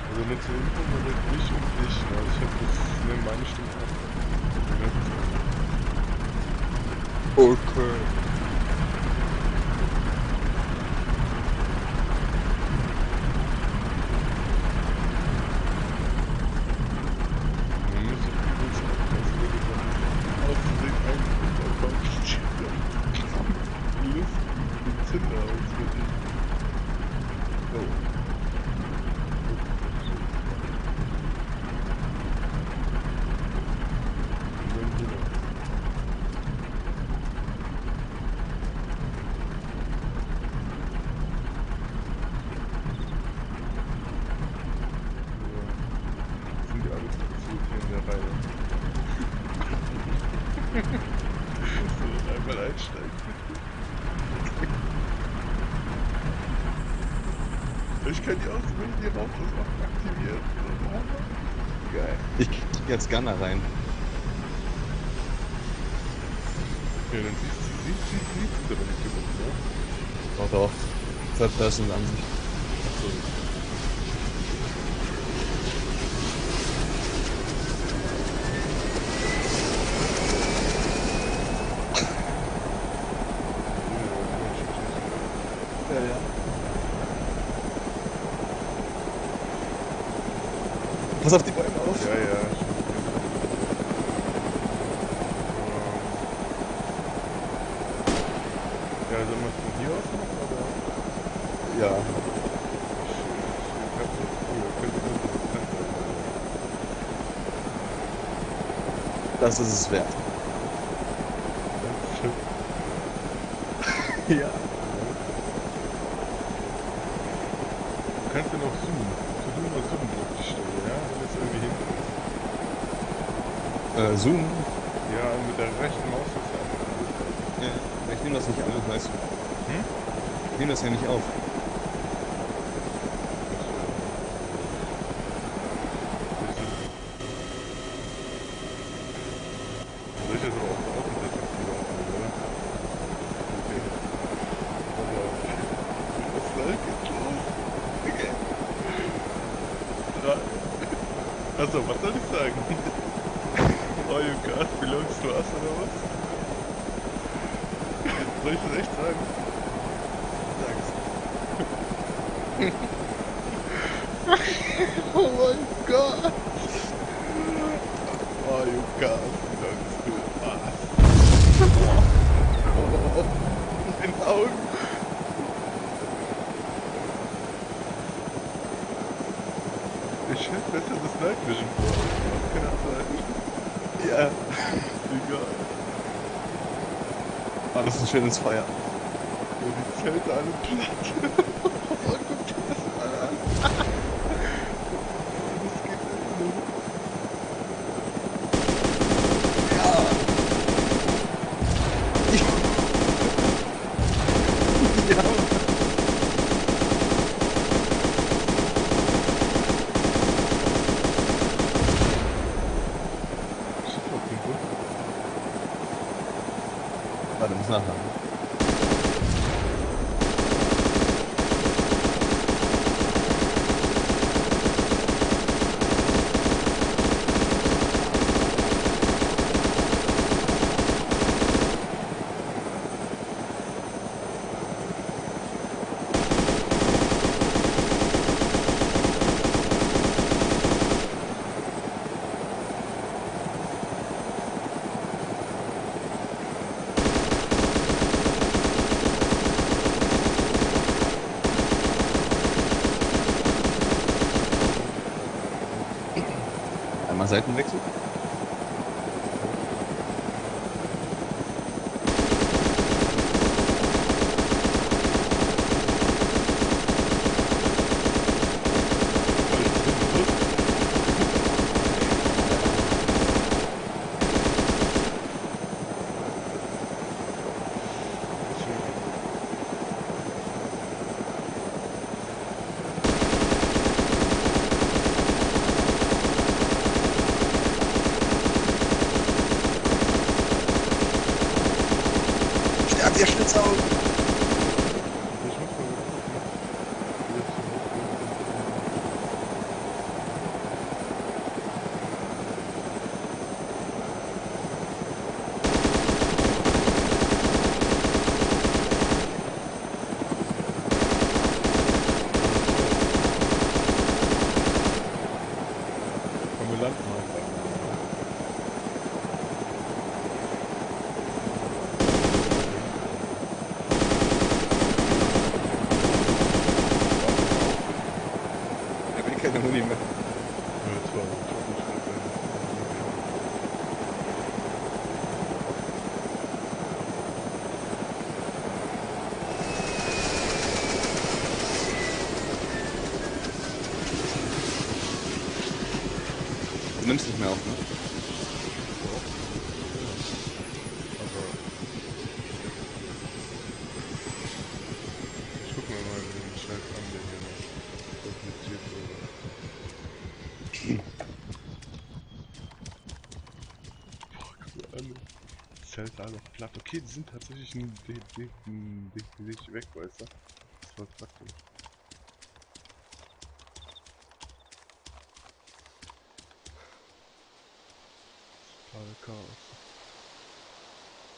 Also nur zur Info, man wird mich und ich, ne? Also ich hab das, ne, meine Stimme ab. Okay. Man muss doch übelst aufpassen, wenn du dann aus Versehen einen Unterbau Lust den Zünder aus für dich. Oh. Und dann hier noch. So. Sind die alle fixiert hier in der Reihe. So, einmal einsteigen. Ich kann die auswählen, die raus ist auch aktiviert. Geil. Ich krieg jetzt Gunner rein. Ja, dann siehst du aber nicht genug, ne? Doch, doch. Third Person Ansicht. Achso. Ja, ja. Pass auf die Bäume auf. Ja, ja. Ja, sollen wir es von hier aus machen, oder? Ja. Ich hab das früher, könnte interessant sein. Das ist es wert. Ja. Du kannst ja noch zoomen. Du mal zoomen auf die Stelle, ja? Wenn es irgendwie hin ist. Zoom. Ja, mit der rechten Maustaste. Ja. Ich nehme das nicht auf, weißt du. Hm? Ich nehme das ja nicht auf. Soll ich das aber auch offen setzen, oder? Okay. Was geht los? Okay. Achso, was soll ich sagen? All you got belongs to us, oder was? Soll ich das echt sagen? Sag's. Oh mein Gott! All you got belongs to us. Oh, in den Augen. Ich hätte besser das Night Vision vor. Das kann das sein. Ja. Egal. Ah, das ist ein schönes Feuer. Ja, die Zelte alle platt. Oh, guck dir das mal an. Das geht nur. Ja. Shit, auf den Bus. Warte, muss nachladen. Einmal Seitenwechsel. Sterbt ihr Schlitzaugen! Ich muss mal gucken. keine Muni mehr. Ja, das war nicht mehr sein. Du nimmst nicht mehr auf, ne? Doch, aber ich guck mir mal den Chat an, den ihr noch publiziert wurde. Boah, guck mal an. Das Zelt ist einfach platt. Okay, die sind tatsächlich richtig weg, weißt du? Das war praktisch. Totale Chaos.